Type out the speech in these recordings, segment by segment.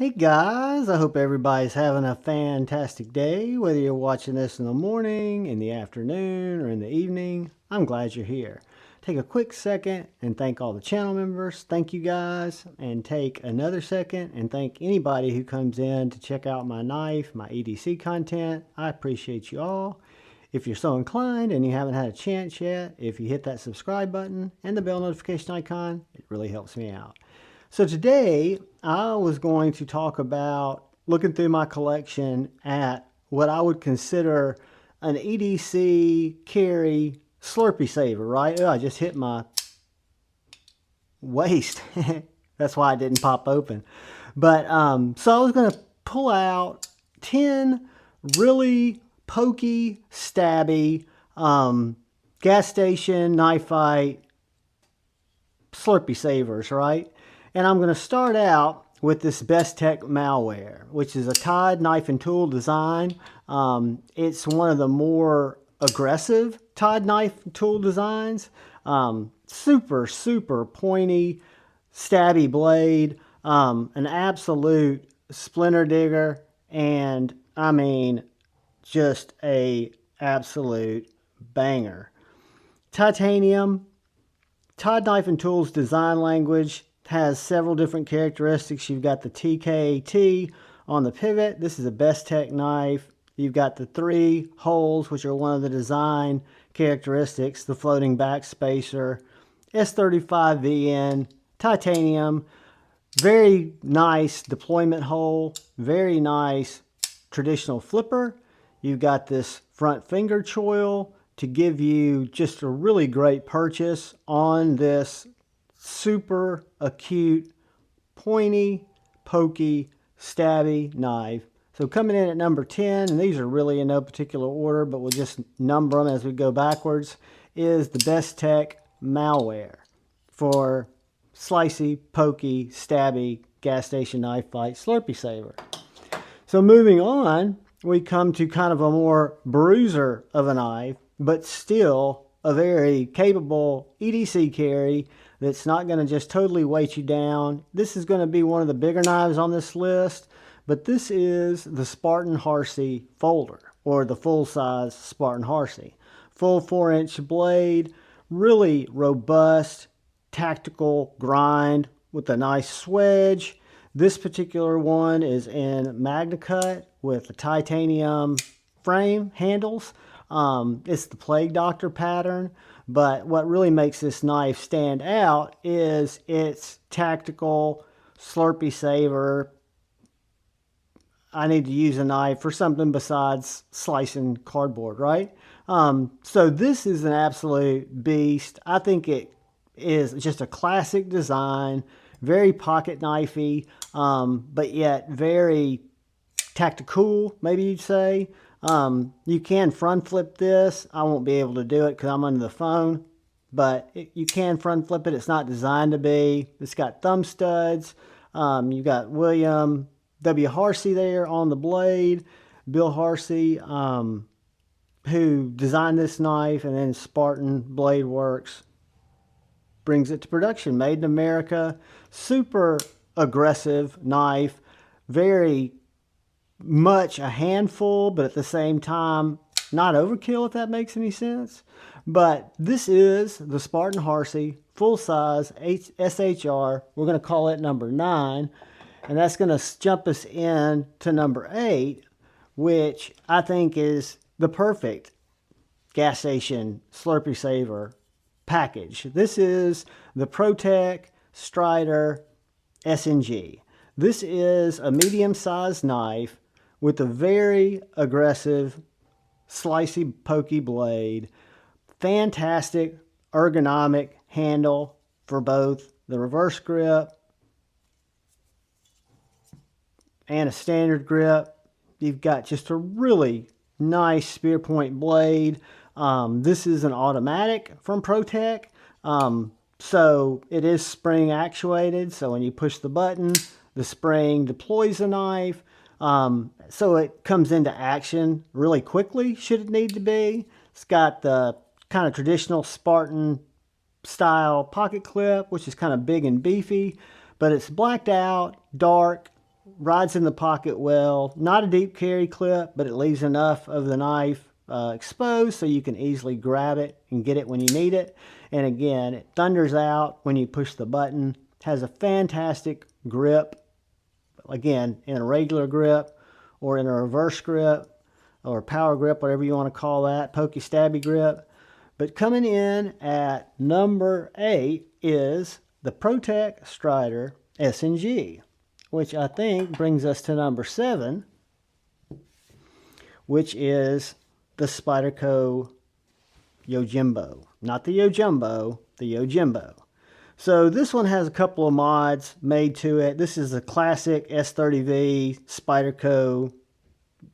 Hey guys, I hope everybody's having a fantastic day, whether you're watching this in the morning, in the afternoon, or in the evening. I'm glad you're here. Take a quick second and thank all the channel members. Thank you guys. And take another second and thank anybody who comes in to check out my knife, my EDC content. I appreciate you all. If you're so inclined and you haven't had a chance yet, if you hit that subscribe button and the bell notification icon, it really helps me out. So today I was going to talk about looking through my collection at what I would consider an EDC carry Slurpie saver, right? Oh, I just hit my waist. That's why it didn't pop open. But so I was going to pull out 10 really pokey, stabby, gas station, knife fight, Slurpie savers, right? And I'm going to start out with this Bestech Malware, which is a Tide knife and tool design. It's one of the more aggressive Tide knife and tool designs. Super, super pointy, stabby blade, an absolute splinter digger, and I mean, just a absolute banger. Titanium, Tide knife and tools design language, has several different characteristics. You've got the TKT on the pivot. This is a Besttech knife. You've got the 3 holes, which are one of the design characteristics. The floating back spacer, S35VN, titanium, very nice deployment hole, very nice traditional flipper. You've got this front finger choil to give you just a really great purchase on this super acute, pointy, pokey, stabby knife. So coming in at number 10, and these are really in no particular order, but we'll just number them as we go backwards, is the Bestech Malware for slicey, pokey, stabby, gas station knife fight Slurpie saver. So moving on, we come to kind of a more bruiser of a knife, but still a very capable EDC carry that's not going to just totally weight you down. This is going to be one of the bigger knives on this list, but this is the Spartan Harsey folder, or the full-size Spartan Harsey. Full 4-inch blade, really robust, tactical grind with a nice swedge. This particular one is in Magna Cut with the titanium frame handles. It's the Plague Doctor pattern, but what really makes this knife stand out is its tactical Slurpie saver. I need to use a knife for something besides slicing cardboard, right? So this is an absolute beast. I think it is just a classic design, very pocket knifey, but yet very tactical, maybe you'd say. You can front flip this. I won't be able to do it because I'm under the phone, but you can front flip it. It's not designed to be. It's got thumb studs. You've got William W. Harsey there on the blade. Bill Harsey, who designed this knife, and then Spartan Blade Works brings it to production. Made in America. Super aggressive knife. Very much a handful, but at the same time not overkill, if that makes any sense. But this is the Spartan Harsey full-size SHR. We're going to call it number 9, and that's going to jump us in to number 8, which I think is the perfect gas station Slurpie saver package. This is the Protech Strider SnG. This is a medium-sized knife with a very aggressive, slicey, pokey blade. Fantastic ergonomic handle for both the reverse grip and a standard grip. You've got just a really nice spear point blade. This is an automatic from Protech. So it is spring actuated. So when you push the button, the spring deploys the knife. So it comes into action really quickly, should it need to be. It's got the kind of traditional Spartan style pocket clip, which is kind of big and beefy, but it's blacked out, dark, rides in the pocket well. Not a deep carry clip, but it leaves enough of the knife exposed so you can easily grab it and get it when you need it. And again, it thunders out when you push the button. Has a fantastic grip. Again, in a regular grip or in a reverse grip or power grip, whatever you want to call that, Pokey Stabby grip. But coming in at number 8 is the Protech Strider SnG, which I think brings us to number 7, which is the Spyderco YoJimbo. Not the YoJimbo, the YoJimbo. So this one has a couple of mods made to it. This is a classic S30V Spyderco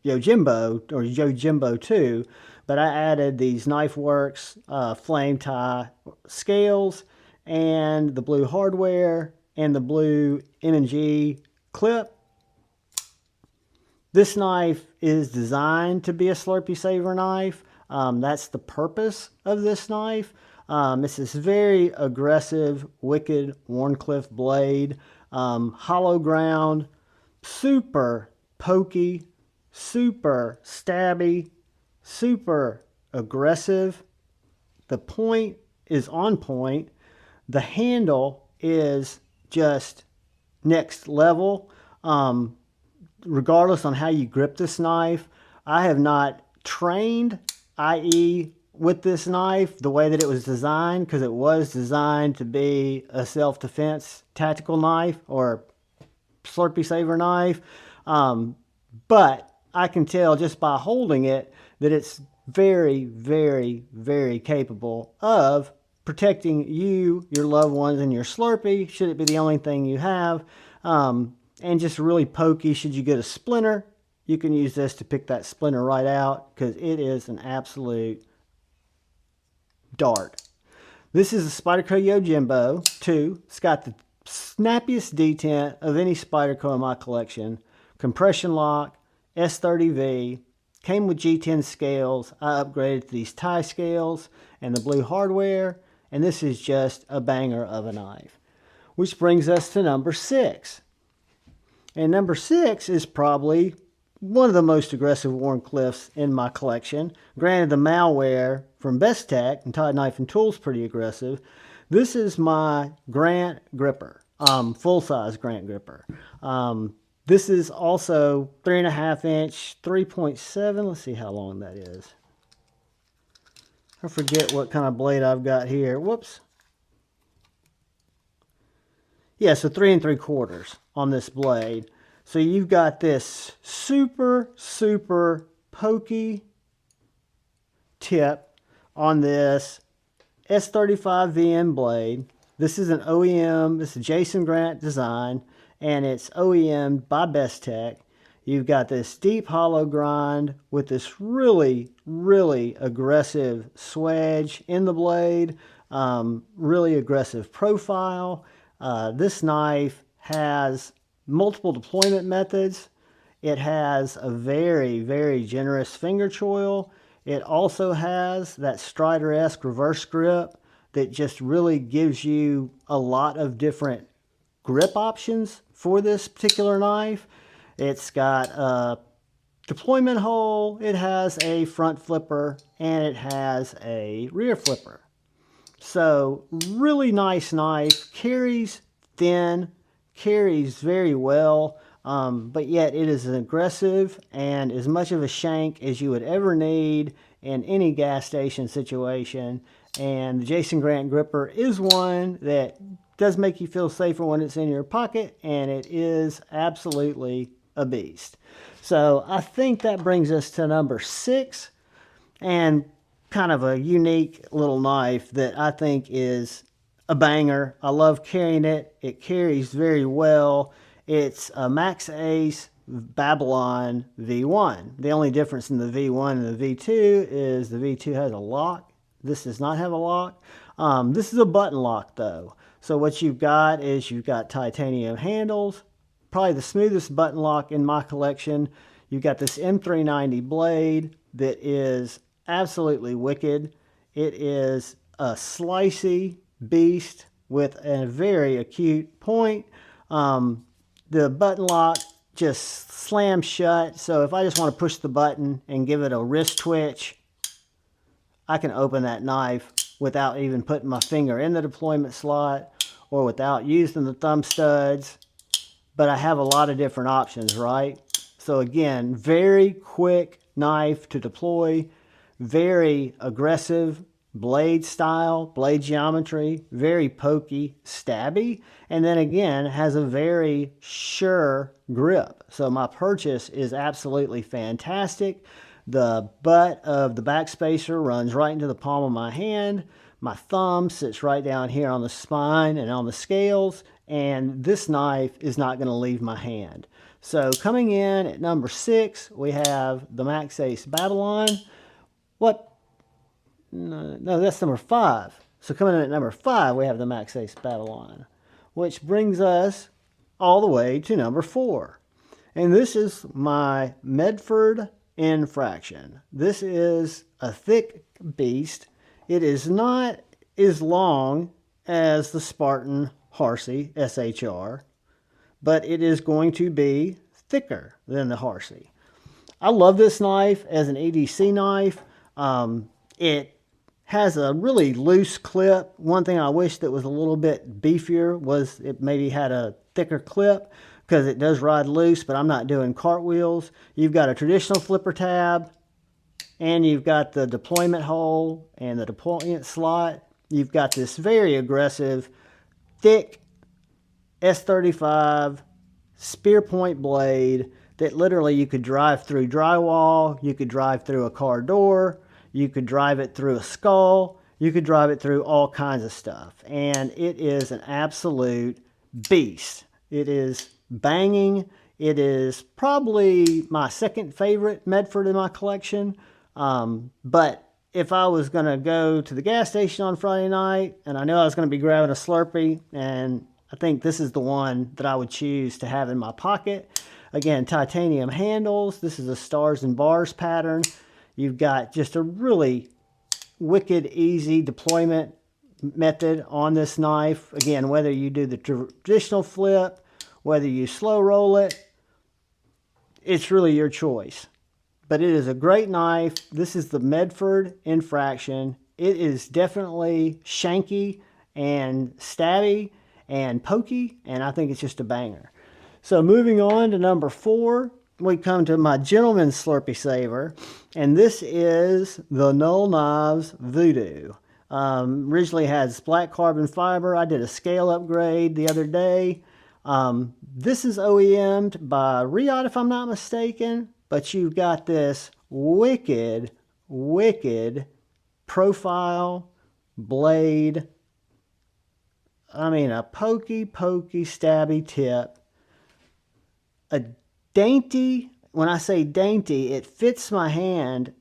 YoJimbo, or YoJimbo 2, but I added these KnifeWorks flame tie scales and the blue hardware and the blue M&G clip. This knife is designed to be a Slurpie saver knife. That's the purpose of this knife. It's this very aggressive, wicked Wharncliffe blade, hollow ground, super pokey, super stabby, super aggressive. The point is on point. The handle is just next level. Regardless on how you grip this knife, I have not trained, i.e. with this knife the way that it was designed, because it was designed to be a self-defense tactical knife or Slurpie saver knife. But I can tell just by holding it that it's very, very, very capable of protecting you, your loved ones, and your Slurpie, should it be the only thing you have. And just really pokey, should you get a splinter, you can use this to pick that splinter right out, because it is an absolute dart. This is a Spyderco YoJimbo 2. It's got the snappiest detent of any Spyderco in my collection. Compression lock, S30V. Came with G10 scales. I upgraded to these tie scales and the blue hardware. And this is just a banger of a knife. Which brings us to number 6. And number 6 is probably one of the most aggressive Wharncliffes in my collection. Granted, the Malware from Besttech and Todd Knife and Tools pretty aggressive. This is my Grant gripper, full-size Grant gripper. This is also 3.5 inch, 3.7. Let's see how long that is. I forget what kind of blade I've got here. Whoops. Yeah, so 3 3/4 on this blade. So you've got this super, super pokey tip on this S35 VN blade. This is an OEM, it's a Jason Grant design, and it's OEM by Besttech. You've got this deep hollow grind with this really, really aggressive swedge in the blade, really aggressive profile. This knife has multiple deployment methods. It has a very, very generous finger choil. It also has that Strider-esque reverse grip that just really gives you a lot of different grip options for this particular knife. It's got a deployment hole, it has a front flipper, and it has a rear flipper. So really nice knife, carries thin, carries very well, but yet it is aggressive and as much of a shank as you would ever need in any gas station situation. And the Jason Grant gripper is one that does make you feel safer when it's in your pocket, and it is absolutely a beast. So I think that brings us to number 6, and kind of a unique little knife that I think is a banger. I love carrying it. It carries very well. It's a Maxace Babylon V1. The only difference in the V1 and the V2 is the V2 has a lock. This does not have a lock. This is a button lock though. So what you've got is you've got titanium handles, probably the smoothest button lock in my collection. You've got this M390 blade that is absolutely wicked. It is a slicey beast with a very acute point. The button lock just slams shut. So if I just want to push the button and give it a wrist twitch, I can open that knife without even putting my finger in the deployment slot or without using the thumb studs. But I have a lot of different options, right? So again, very quick knife to deploy, very aggressive blade style, blade geometry, very pokey, stabby, and then again has a very sure grip. So my purchase is absolutely fantastic. The butt of the backspacer runs right into the palm of my hand. My thumb sits right down here on the spine and on the scales, and this knife is not going to leave my hand. So coming in at number 6, we have the Maxace Babylon. No, that's number 5. So coming in at number 5, we have the Maxace Babylon, which brings us all the way to number 4. And this is my Medford Infraction. This is a thick beast. It is not as long as the Spartan Harsey SHR, but it is going to be thicker than the Harsey. I love this knife as an EDC knife. It has a really loose clip. One thing I wish that was a little bit beefier was it maybe had a thicker clip, because it does ride loose, but I'm not doing cartwheels. You've got a traditional flipper tab, and you've got the deployment hole and the deployment slot. You've got this very aggressive, thick S35 spear point blade that literally you could drive through drywall, you could drive through a car door, you could drive it through a skull, you could drive it through all kinds of stuff. And it is an absolute beast. It is banging. It is probably my second favorite Medford in my collection. But if I was going to go to the gas station on Friday night and I knew I was going to be grabbing a Slurpie, and I think this is the one that I would choose to have in my pocket. Again, titanium handles. This is a stars and bars pattern. You've got just a really wicked easy deployment method on this knife. Again, whether you do the traditional flip, whether you slow roll it, it's really your choice. But it is a great knife. This is the Medford Infraction. It is definitely shanky and stabby and pokey, and I think it's just a banger. So moving on to number 4, we come to my gentleman's Slurpee saver, and this is the Null Knives Voodoo. Originally has black carbon fiber. I did a scale upgrade the other day. This is OEM'd by Riot, if I'm not mistaken, but you've got this wicked profile blade. I mean, a pokey, stabby tip. A dainty, when I say dainty, it fits my hand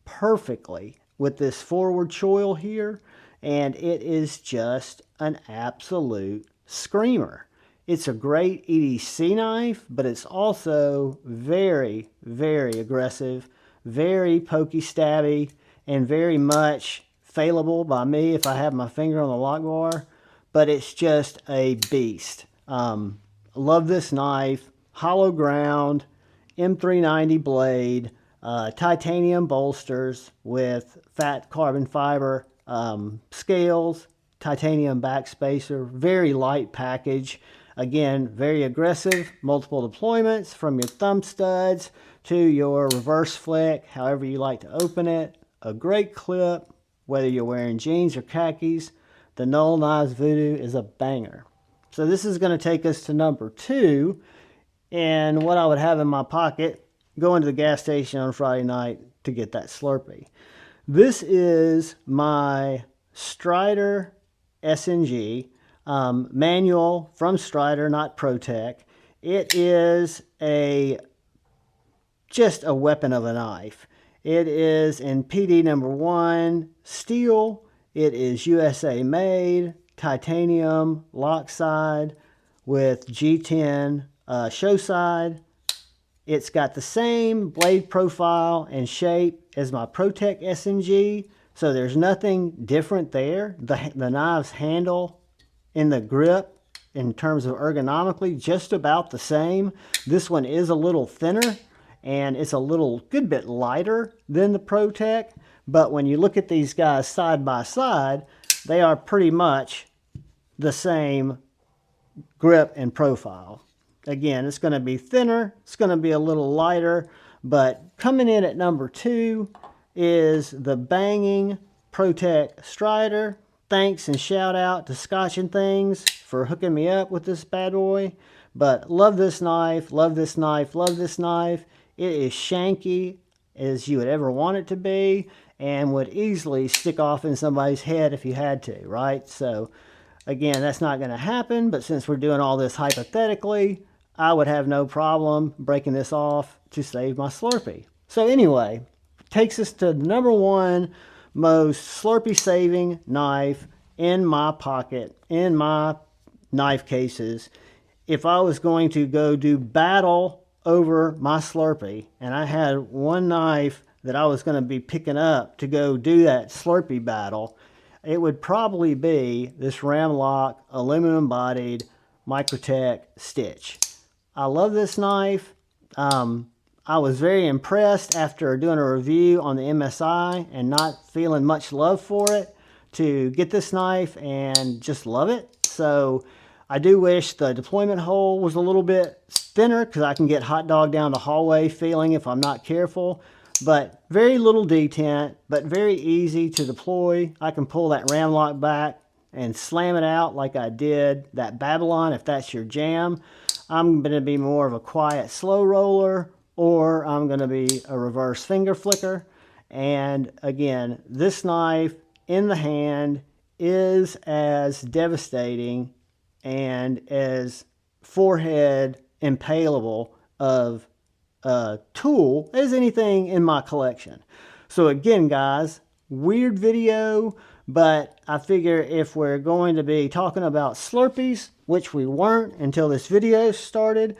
perfectly with this forward choil here, and it is just an absolute screamer. It's a great EDC knife, but it's also very aggressive, very pokey stabby, and very much failable by me if I have my finger on the lock bar. But it's just a beast. Love this knife. Hollow ground, M390 blade, titanium bolsters with fat carbon fiber scales, titanium backspacer, very light package. Again, very aggressive, multiple deployments from your thumb studs to your reverse flick, however you like to open it. A great clip, whether you're wearing jeans or khakis. The Null Knives Voodoo is a banger. So this is going to take us to number 2, and what I would have in my pocket going to the gas station on Friday night to get that Slurpee. This is my Strider SnG, manual from Strider, not Protech. It is just a weapon of a knife. It is in PD number 1 steel. It is USA made, titanium lock side with G10 show side. It's got the same blade profile and shape as my Protech SnG, so there's nothing different there. The knife's handle in the grip in terms of ergonomically, just about the same. This one is a little thinner, and it's a good bit lighter than the Protech. But when you look at these guys side by side, they are pretty much the same grip and profile. Again, it's going to be thinner, it's going to be a little lighter, but coming in at number 2 is the banging Protech Strider. Thanks and shout out to Scotch and Things for hooking me up with this bad boy. But love this knife, love this knife, love this knife. It is shanky as you would ever want it to be, and would easily stick off in somebody's head if you had to, right? So again, that's not going to happen, but since we're doing all this hypothetically, I would have no problem breaking this off to save my Slurpee. So anyway, takes us to the number 1 most Slurpee saving knife in my pocket, in my knife cases. If I was going to go do battle over my Slurpee, and I had one knife that I was going to be picking up to go do that Slurpee battle, it would probably be this Ramlock aluminum bodied Microtech Stitch. I love this knife. I was very impressed after doing a review on the MSI and not feeling much love for it to get this knife and just love it. So I do wish the deployment hole was a little bit thinner because I can get hot dog down the hallway feeling if I'm not careful. But very little detent, but very easy to deploy. I can pull that Ramlock back and slam it out like I did that Babylon if that's your jam. I'm going to be more of a quiet slow roller, or I'm going to be a reverse finger flicker. And again, this knife in the hand is as devastating and as forehead impalable of a tool as anything in my collection. So again, guys, weird video, but I figure if we're going to be talking about Slurpees, which we weren't until this video started,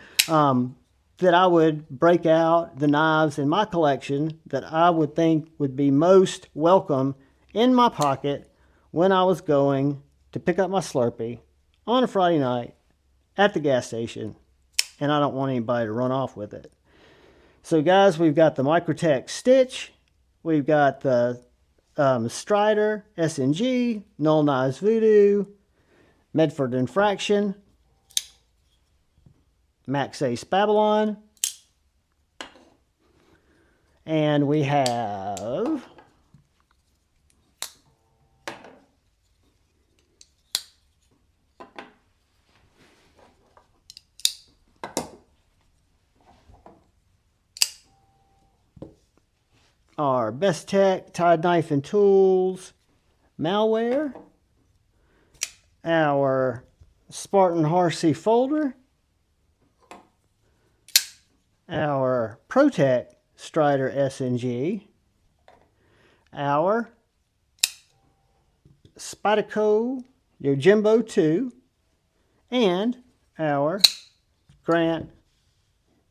that I would break out the knives in my collection that I would think would be most welcome in my pocket when I was going to pick up my Slurpee on a Friday night at the gas station, and I don't want anybody to run off with it. So guys, we've got the Microtech Stitch, we've got the Strider SnG, Null Knives Voodoo, Medford Infraction, Maxace Babylon, and we have our Besttech Tide Knife and Tools Malware, our Spartan Harsey folder, our Protech Strider SnG, our Spyderco YoJimbo 2, and our Grant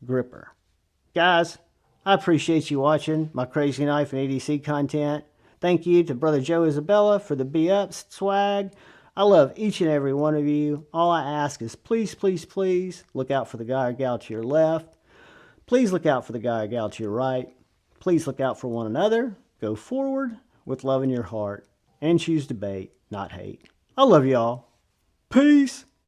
gripper. Guys, I appreciate you watching my crazy knife and ADC content. Thank you to Brother Joe Isabella for the B-Ups swag. I love each and every one of you. All I ask is please, please, please look out for the guy or gal to your left. Please look out for the guy or gal to your right. Please look out for one another. Go forward with love in your heart and choose debate, not hate. I love y'all. Peace.